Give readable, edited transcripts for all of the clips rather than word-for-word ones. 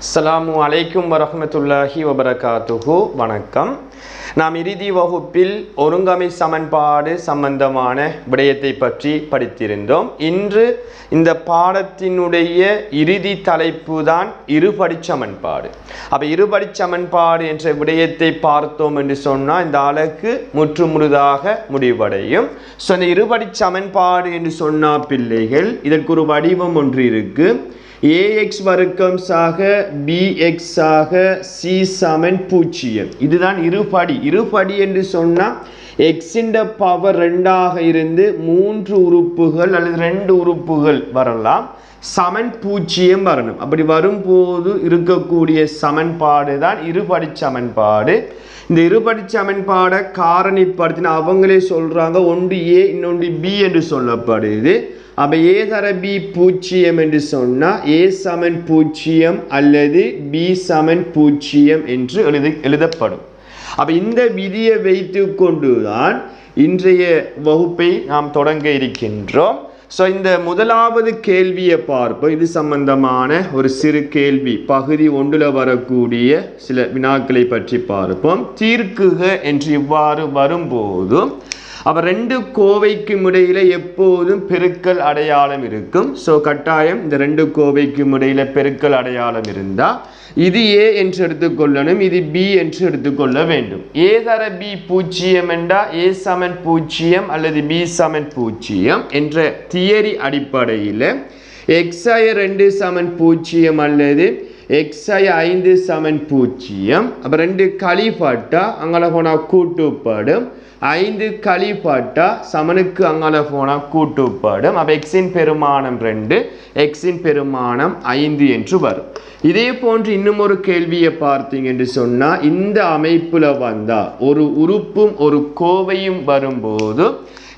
அஸ்ஸலாமு அலைக்கும் வரஹ்மத்துல்லாஹி வபரகாத்துஹு. வணக்கம். நாம் இறுதி வகுப்பில் ஒருங்கமை சமன்பாடு சம்பந்தமான விடயத்தை பற்றி படித்திருந்தோம். இன்று இந்த பாடத்தினுடைய இறுதி தலைப்பு தான் இருபடி சமன்பாடு. அப்போ இருபடி சமன்பாடு என்ற விடயத்தை பார்த்தோம் என்று சொன்னால் இந்த அலகு முற்றுமுழுதாக முடிவடையும். ஸோ இந்த இருபடி சமன்பாடு என்று சொன்னால் பிள்ளைகள் இதற்கு ஒரு வடிவம் ஒன்று இருக்கு. ax வர்க்கம் சாக bx சாக c சமன் 0. இதுதான் இருபடி என்று சொன்னால் x இன் பவர் 2ஆக இருந்து 3 உறுப்புகள் அல்லது 2 உறுப்புகள் வரலாம், சமன் 0 வரணும். அப்படி வரும்போது இருக்கக்கூடிய சமன்பாடு தான் இருபடி சமன்பாடு. இந்த இருபடி சமன்பாடை காரணிப்படுத்தின அவங்களே சொல்றாங்க, ஒன்று a இன்னொன்று b என்று சொல்லப்படுது. அப்போ a தர b 0 என்று சொன்னால் a சமன் 0 அல்லது b சமன் 0 என்று எழுதப்படும். அப்போ இந்த விதியை வைத்து கொண்டுதான் இன்றைய வகுப்பை நாம் தொடங்க இருக்கின்றோம். ஸோ இந்த முதலாவது கேள்வியை பார்ப்போம். இது சம்பந்தமான ஒரு சிறு கேள்வி, பகுதி 1ல் வரக்கூடிய சில வினாக்களை பற்றி பார்ப்போம். தீர்க்குக என்று இவ்வாறு வரும்போது அப்போ 2 கோவைக்கும் இடையில எப்போதும் பெருக்கல் அடையாளம் இருக்கும். ஸோ கட்டாயம் இந்த 2 கோவைக்கும் இடையில பெருக்கல் அடையாளம் இருந்தால் இது a என்று எடுத்துக்கொள்ளணும், இது b என்று எடுத்துக்கொள்ள வேண்டும். a தர b 0 என்றால் a சமன் 0 அல்லது b சமன் 0 என்ற தியரி அடிப்படையில் xi 2 சமன் 0 அல்லது xi 5 சமன் 0. அப்போ 2 கழிப்பட்டா அங்கே போனால் கூட்டுப்படும், 5 கழிப்பட்டா சமனுக்கு அங்கால போனால் கூட்டுப்படும். அப்போ எக்ஸின் பெருமானம் 2, எக்ஸின் பெருமானம் 5 என்று வரும். இதே போன்று இன்னும் ஒரு கேள்வியை பார்த்தீங்க என்று சொன்னால் இந்த அமைப்பில் வந்தால் ஒரு உறுப்பும் ஒரு கோவையும் வரும்போது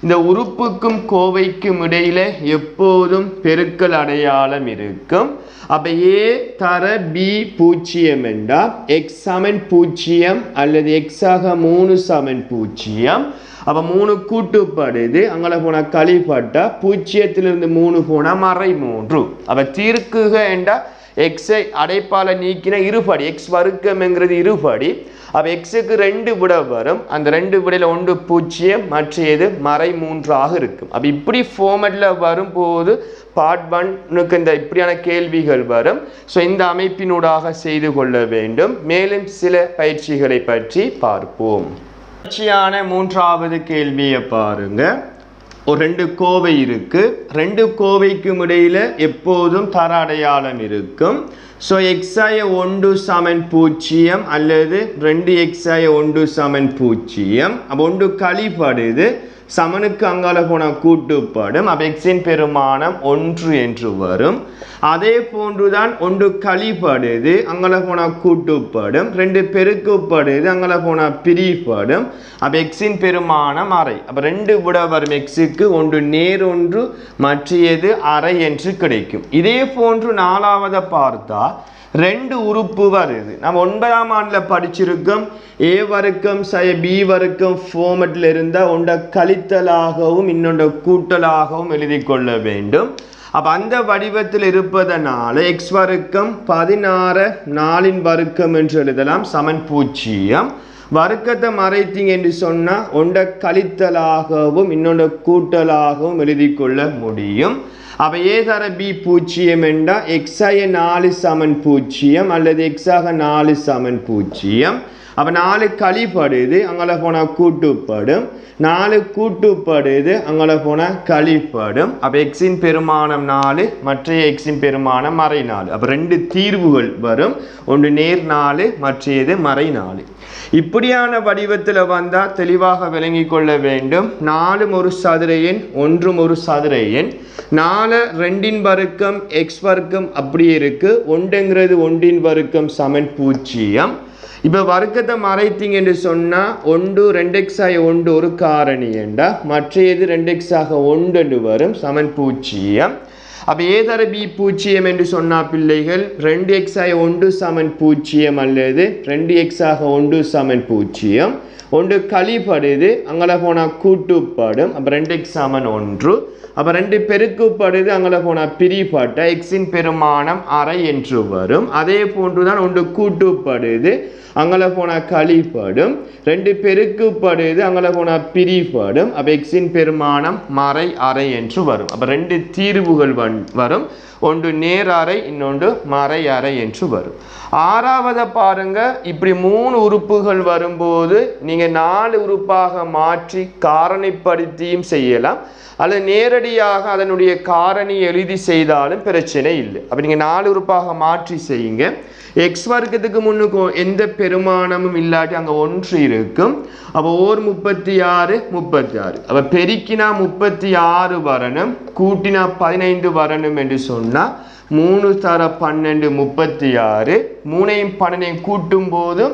இந்த உறுப்புக்கும் கோவைக்கும் இடையில எப்போதும் பெருக்கல் அடையாளம் இருக்கும். அப்போ a தர b 0 என்றால் x சமன் 0 அல்லது x ஆக 3 சமன் 0. அப்போ 3 கூட்டுப்படுது, அங்கே போனால் கழிப்பட்டா 0லிருந்து 3 போனால் மறை 3. அப்போ தீர்க்குக என்றால் எக்ஸை அடைப்பால நீக்கின இருபடி, எக்ஸ் வர்க்கம்ங்கிறது இருபடி. அப்போ எக்ஸுக்கு 2 விட வரும், அந்த 2 விடையில் 1 0 மற்றது மறை 3ஆக இருக்கும். அப்போ இப்படி ஃபார்மேட்டில் வரும்போது பார்ட் 1க்கு இந்த இப்படியான கேள்விகள் வரும். ஸோ இந்த அமைப்பினூடாக செய்து கொள்ள வேண்டும். மேலும் சில பயிற்சிகளை பற்றி பார்ப்போம். பயிற்சியான 3வது கேள்வியை பாருங்க. ஒரு 2 கோவை இருக்கு, 2 கோவைக்கும் இடையில எப்போதும் தர அடையாளம் இருக்கும். ஸோ xi 1 சமன் 0 அல்லது 2xi 1 சமன் 0. அப்போ 1 கழிப்படுது, சமனுக்கு அங்கால போனால் கூட்டுப்படும். அப்போ எக்ஸின் பெருமானம் 1 என்று வரும். அதே போன்றுதான் 1 கழிப்படுது, அங்கால போனால் கூட்டுப்படும், 2 பெருக்கப்படுது, அங்கால போனால் பிரிப்படும். அப்போ எக்ஸின் பெருமானம் அரை. அப்போ 2 விட வரும் எக்ஸுக்கு, 1 நேர் 1 மற்றது அரை என்று கிடைக்கும். இதே போன்று 4வது பார்த்தா 2 உறுப்பு வருது. நம்ம 9ஆம் ஆண்டில் படிச்சிருக்கோம். a வர்க்கம் சய b வர்க்கம் ஃபார்மேட்டில் இருந்தால் ஒன்றை கழித்தலாகவும் இன்னொன்றை கூட்டலாகவும் எழுதி கொள்ள வேண்டும். அப்போ அந்த வடிவத்தில் இருப்பதனால x வர்க்கம் 16 4 வர்க்கம் என்று எழுதலாம், சமன் 0. வர்க்கத்தை மறைத்தீங்க என்று சொன்னால் ஒன்றை கழித்தலாகவும் இன்னொன்றை கூட்டலாகவும் எழுதி கொள்ள முடியும். அப்போ a தர b 0 என்றால் xi 4 சமன் 0 அல்லது x ஆக 4 சமன் 0. அப்போ 4 கழிப்படுது, அங்கே போனால் கூட்டுப்படும், 4 கூட்டுப்படுது, அங்கே போனால் கழிப்படும். அப்போ எக்ஸின் பெருமானம் 4, மற்ற எக்ஸின் பெருமானம் மறை 4. அப்போ 2 தீர்வுகள் வரும், ஒன்று நேர் 4 மற்றது மறை 4. இப்படியான வடிவத்தில் வந்தால் தெளிவாக விளங்கி கொள்ள வேண்டும். 4 ஒரு சதுர எண், 1 ஒரு சதுர எண். 4 2 வர்க்கம் எக்ஸ் வர்க்கம் அப்படியே இருக்கு, 1ங்கிறது 1 வர்க்கம் சமன் 0. இப்போ வர்க்கத்தை மறைத்தீங்க என்று சொன்னால் 1 2x ஆக 1 ஒரு காரணி என்றா, மற்றது 2x ஆக 1 என்று வரும், சமன் 0. அப்போ a தர b 0 என்று சொன்னால் பிள்ளைகள் 2x ஆக 1 சமன் 0 அல்லது 2x ஆக 1 சமன் 0. 1 கழிப்படுது, அங்கே போனால் கூட்டுப்படும். அப்போ 2x சமன் 1. அப்போ 2 பெருக்கப்படுது அங்கே போனால் பிரிப்பட்ட எக்ஸின் பெருமானம் அரை என்று வரும். அதே போன்றுதான் ஒன்று கூட்டுப்படுது அங்கே போனால் கழிப்படும். 2 பெருக்கப்படுது அங்கே போனால் பிரிப்படும். அப்போ எக்ஸின் பெருமானம் மறை அரை என்று வரும். அப்போ 2 தீர்வுகள் வரும். ஒன்று நேர் அறை இன்னொன்று மறை அறை என்று வரும். ஆறாவதை பாருங்க, இப்படி 3 உறுப்புகள் வரும்போது நீங்கள் 4 உறுப்பாக மாற்றி காரணிப்படுத்தியும் செய்யலாம், அல்லது நேரடியாக அதனுடைய காரணி எழுதி செய்தாலும் பிரச்சனை இல்லை. அப்போ நீங்கள் 4 உறுப்பாக மாற்றி செய்யுங்க. எக்ஸ் வர்க்கத்துக்கு முன்னுக்கு எந்த பெருமானமும் இல்லாட்டி அங்கே 1 இருக்கும். அப்போ 36 36. அப்போ பெருக்கினா 36 வரணும், கூட்டினா 15 வரணும் என்று சொன்னால் 3 தர 12 36. 3ஐயும் 12ஐயும் கூட்டும் போது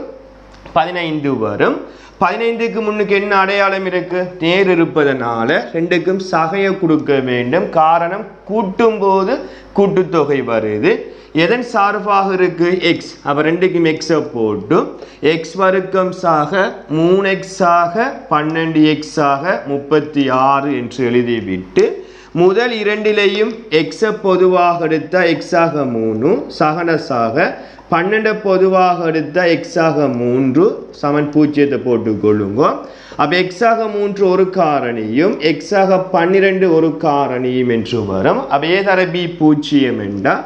15 வரும். 15க்கு முன்னுக்கு என்ன அடையாளம் இருக்கு? நேர் இருப்பதனால 2க்கும் சகையை கொடுக்க வேண்டும். காரணம் கூட்டும் போது கூட்டுத்தொகை வருது. எதன் சார்பாக இருக்கு? எக்ஸ். அப்போ 2க்கும் எக்ஸை போட்டு எக்ஸ் வர்க்கம் சாக 3x ஆக 12x ஆக 36 என்று எழுதிவிட்டு முதல் 2லையும் எக்ஸை பொதுவாக எடுத்தால் எக்ஸ் ஆக 3 சகனசாக 12 பொதுவாக எடுத்தால் எக்ஸ் ஆக 3 சமன் 0 போட்டுக்கொள்ளுங்க. அப்போ எக்ஸ் ஆக 3 ஒரு காரணியும் எக்ஸ் ஆக 12 ஒரு காரணியும் என்று வரும். அப்போ ஏ தர பி 0 என்றால்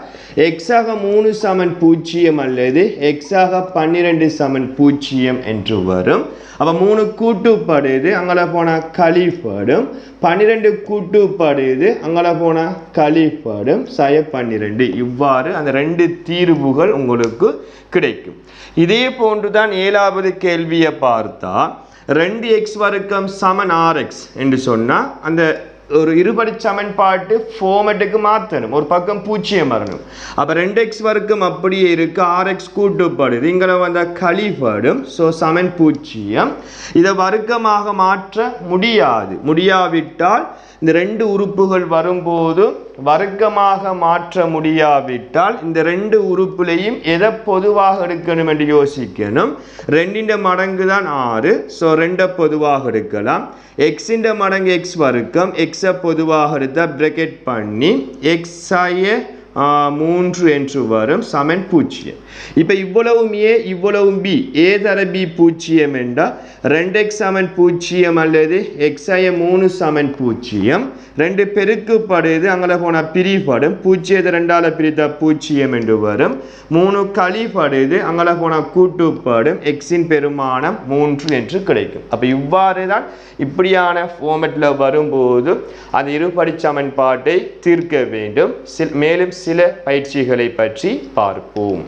எக்ஸ் ஆக 3 சமன் 0 அல்லது எக்ஸ் ஆக 12 சமன் 0 என்று வரும். அப்போ 3 கூட்டுப்படுது அங்கே போனால் கழிப்படும். 12 கூட்டுப்படுது அங்கே போனால் கழிப்படும். 12. இவ்வாறு அந்த 2 தீர்வுகள் உங்களுக்கு கிடைக்கும். இதே போன்றுதான் 7வது கேள்வியை பார்த்தா 2x வர்க்கம் சமன் rx என்று சொன்னால் அந்த ஒரு இருபடி சமன்பாட்டு ஃபார்மேட்டுக்கு மாற்றணும். ஒரு பக்கம் 0 வரணும். அப்போ 2x வர்க்கம் அப்படியே இருக்கு, rx கூட்டுப்படுது இங்கே வந்தால் கழிப்படும். ஸோ சமன் 0. இதை வர்க்கமாக மாற்ற முடியாவிட்டால் இந்த 2 உறுப்புகள் வரும்போது வர்க்கமாக மாற்ற முடியாவிட்டால் இந்த 2 உறுப்புலையும் எதை பொதுவாக எடுக்கணும் என்று யோசிக்கணும். 2 மடங்கு தான் 6. ஸோ 2 பொதுவாக எடுக்கலாம். எக்ஸின் மடங்கு எக்ஸ் வர்க்கம், எக்ஸை பொதுவாக எடுத்தால் பிரக்கெட் பண்ணி எக்ஸாய 3 என்று வரும் சமன் 0. இப்போ இவ்வளவும் ஏ இவ்வளவும் பி, ஏ தர பி 0 என்றால் 2x சமன் 0 அல்லது எக்ஸாய 3 சமன் 0. 2 பெருக்கப்படுது அங்கே போனால் பிரிப்படும். 0 2ஆல் பிரித்தா 0 என்று வரும். 3 கழிப்படுது அங்கே போனால் கூட்டுப்படும். எக்ஸின் பெருமானம் 3 என்று கிடைக்கும். அப்போ இவ்வாறு தான் இப்படியான ஃபார்மேட்டில் வரும்போது அந்த இருபடி சமன்பாட்டை தீர்க்க வேண்டும். மேலும் சில பயிற்சிகளை பற்றி பார்ப்போம்.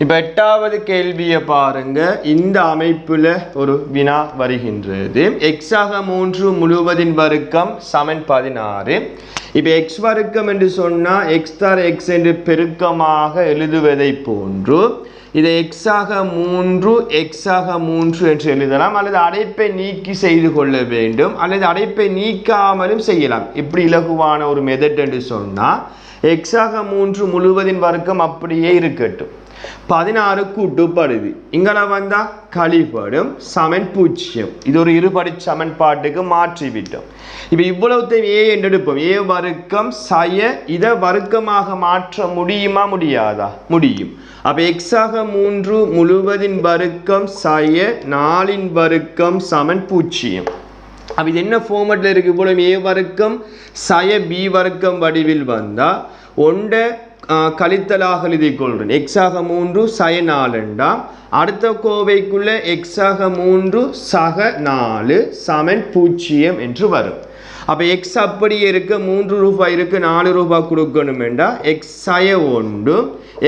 இப்போ 8வது கேள்வியை பாருங்க. இந்த அமைப்பில் ஒரு வினா வருகின்றது. எக்ஸ் ஆக 3 முழுவதின் வர்க்கம் சமன் 16. இப்போ எக்ஸ் வர்க்கம் என்று சொன்னால் எக்ஸ் தர எக்ஸ் என்று பெருக்கமாக எழுதுவதை போன்று இதை எக்ஸ் ஆக 3 எக்ஸ் ஆக 3 என்று எழுதலாம், அல்லது அடைப்பை நீக்கி செய்து கொள்ள வேண்டும், அல்லது அடைப்பை நீக்காமலும் செய்யலாம். இப்படி இலகுவான ஒரு மெத்தட் என்று சொன்னால் எக்ஸ் ஆக 3 முழுவதின் வர்க்கம் அப்படியே இருக்கட்டும். 16 கூட்டுப்படுது இங்கே வந்தால் கழிப்படும் சமன் 0. இது ஒரு இருபடி சமன்பாட்டுக்கு மாற்றிவிட்டோம். இப்போ இவ்வளவுத்தையும் ஏ என்று எடுப்போம். ஏ வர்க்கம் சய இதை வர்க்கமாக மாற்ற முடியுமா முடியாதா? முடியும். அப்போ எக்ஸ் ஆக 3 முழுவதின் வர்க்கம் சய 4 வர்க்கம் சமன் 0. அப்போ இது என்ன ஃபார்மேட்டில் இருக்குது? இவ்வளவு ஏ வர்க்கம் சய பி வர்க்கம் வடிவில் வந்தால் ஒன்றை கழித்தலாக எழுதி கொள்கிறேன். எக்ஸ் ஆக 3 சய 4 அடுத்த கோவைக்குள்ள எக்ஸ் ஆக 3 சக 4 சமன் 0 என்று வரும். அப்போ எக்ஸ் அப்படியே இருக்க 3 ரூபாய் இருக்கு, 4 ரூபாய் கொடுக்கணும் என்றால் எக்ஸ் சய 1,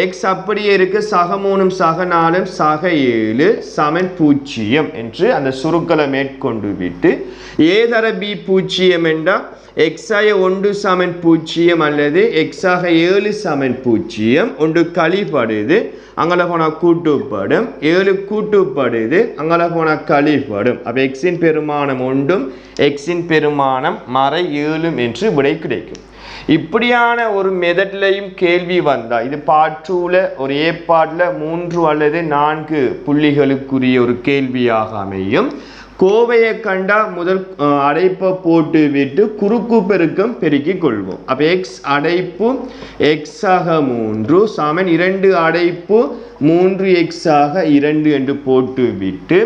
எக்ஸ் அப்படியே இருக்கு சக 3 சக 4 சக 7 சமன் 0 என்று அந்த சுருக்களை மேற்கொண்டு விட்டு ஏ தர பி 0 என்றால் எக்ஸாய 1 சமன் 0 அல்லது எக்ஸாக 7 சமன் 0. ஒன்று கழிப்படுது அங்கே போனால் கூட்டுப்படும். 7 கூட்டுப்படுது அங்கே போனால் கழிப்படும். அப்போ எக்ஸின் பெருமானம் 1 எக்ஸின் பெருமானம் மறை 7 என்று விடை கிடைக்கும். இப்படியான ஒரு மெத்தட்லையும் கேள்வி வந்தால் இது பார்ட் 2ல ஒரு ஏற்பாட்டில் 3 அல்லது 4 புள்ளிகளுக்குரிய ஒரு கேள்வியாக அமையும். கோவையை கண்டா முதல் அடைப்பை போட்டு விட்டு குறுக்கு பெருக்கம் பெருக்கிக் கொள்வோம். அப்போ எக்ஸ் அடைப்பு எக்ஸ் ஆக 3 சமன் 2 அடைப்பு 3x ஆக 2 என்று போட்டு விட்டு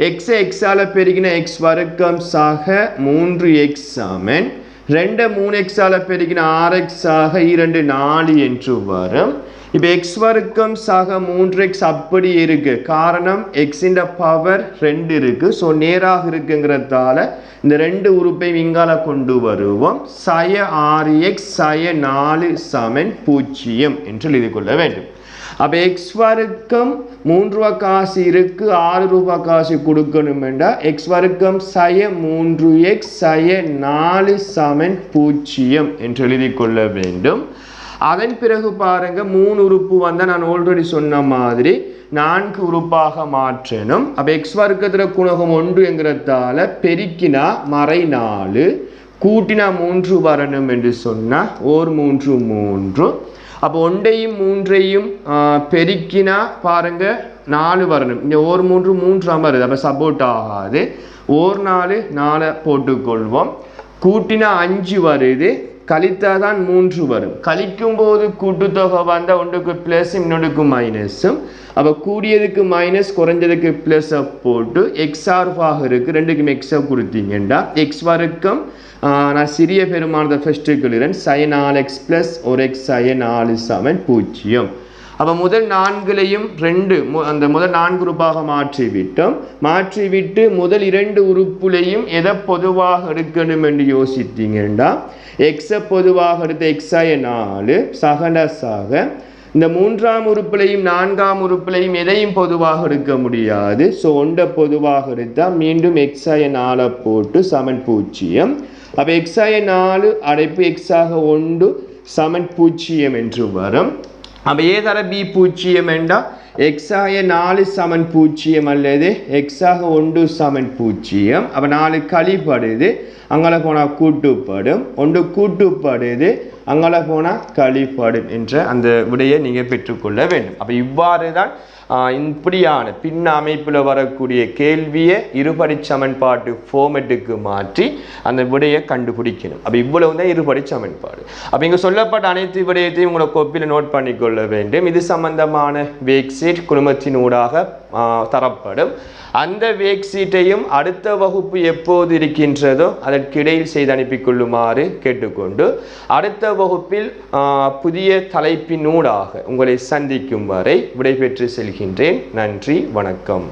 எக்ஸை எக்ஸால் பெருக்கின எக்ஸ் வர்க்கம் ஆக 3x சமன் 2 3x ஆல் பெருக்கின 6x ஆக 2 4 என்று வரும். இப்போ எக்ஸ் வர்க்கம் ஆக 3x அப்படி இருக்கு, காரணம் எக்ஸின் பவர் 2 இருக்கு. ஸோ நேராக இருக்குங்கிறதால இந்த 2 உறுப்பை இங்கால கொண்டு வருவோம். சய 6x சய 4 சமன் 0 என்று எழுதி கொள்ள வேண்டும். அப்போ எக்ஸ் வர்க்கம் 3 ரூபா காசு இருக்கு, 6 ரூபா காசு கொடுக்கணும் என்றால் எக்ஸ் வர்க்கம் சய 3x சய 4 சமன் 0 என்று எழுதி கொள்ள வேண்டும். அதன் பிறகு பாருங்க 3 உறுப்பு வந்தால் நான் ஆல்ரெடி சொன்ன மாதிரி 4 உறுப்பாக மாற்றணும். அப்போ எக்ஸ் வர்க்கத்தில் குணகம் 1 என்கிறதால பெருக்கினா மறை 4 கூட்டினா 3 வரணும் என்று சொன்னால் 3 3. அப்போ 1ஐயும் 3ஐயும் பெருக்கினா பாருங்க 4 வரணும். இந்த 3 3 வருது, அப்போ சப்போர்ட் ஆகாது. 4 4 போட்டுக்கொள்வோம். கூட்டினா 5 வருது, கழித்தா தான் 3 வரும். கழிக்கும் போது கூட்டுத்தொகை வந்தால் ஒன்றுக்கு ப்ளஸும் இன்னொன்றுக்கு மைனஸும். அப்போ கூடியதுக்கு மைனஸ் குறைஞ்சதுக்கு ப்ளஸை போட்டு எக்ஸ் ஆர்ஃபாக இருக்குது, ரெண்டுக்கும் எக்ஸை கொடுத்தீங்கன்னா எக்ஸ் வர்க்கம் நான் சிறிய பெருமானதை ஃபஸ்ட்டு சொல்கிறேன் சய 4x ப்ளஸ் 1x சய 4 சமன் 0. அப்போ முதல் 4லையும் 2 அந்த முதல் 4 உறுப்பாக மாற்றிவிட்டு முதல் 2 உறுப்புலையும் எதை பொதுவாக எடுக்கணும் என்று யோசித்தீங்கன்னா எக்ஸை பொதுவாக எடுத்த எக்ஸாய 4 சகண்டஸாக இந்த 3ஆம் உறுப்புலையும் 4ஆம் உறுப்புலையும் எதையும் பொதுவாக எடுக்க முடியாது. ஸோ 1 பொதுவாக எடுத்தால் மீண்டும் எக்ஸாய 4 போட்டு சமன் 0. அப்போ எக்ஸாய 4 அடைப்பு எக்ஸாக 1 சமன் 0 என்று வரும். அப்போ ஏ தர பி 0 என்றால் எக்ஸாக 4 சமன் 0 அல்லது எக்ஸாக 1 சமன் 0. அப்போ 4 கழிப்படுது, அங்கே போனால் கூட்டுப்படும், 1 கூட்டுப்படுது, அங்கே போனால் கழிப்படும் என்ற அந்த விடையை நீங்கள் பெற்றுக்கொள்ள வேண்டும். அப்போ இவ்வாறு தான் இப்படியான பின் அமைப்பில் வரக்கூடிய கேள்வியை இருபடி சமன்பாட்டு ஃபார்மெட்டுக்கு மாற்றி அந்த விடையை கண்டுபிடிக்கணும். அப்போ இவ்வளவு தான் இருபடி சமன்பாடு. அப்போ இங்கே சொல்லப்பட்ட அனைத்து விடயத்தையும் உங்களை கோப்பில் நோட் பண்ணிக்கொள்ள வேண்டும். இது சம்பந்தமான வேக் சீட் குழுமத்தினூடாக தரப்படும். அந்த வேக் சீட்டையும் அடுத்த வகுப்பு எப்போது இருக்கின்றதோ அதற்கிடையில் செய்து அனுப்பிக்கொள்ளுமாறு கேட்டுக்கொண்டு அடுத்த வகுப்பில் புதிய தலைப்பினூடாக உங்களை சந்திக்கும் வரை விடைபெற்று செல்கின்றேன். நன்றி, வணக்கம்.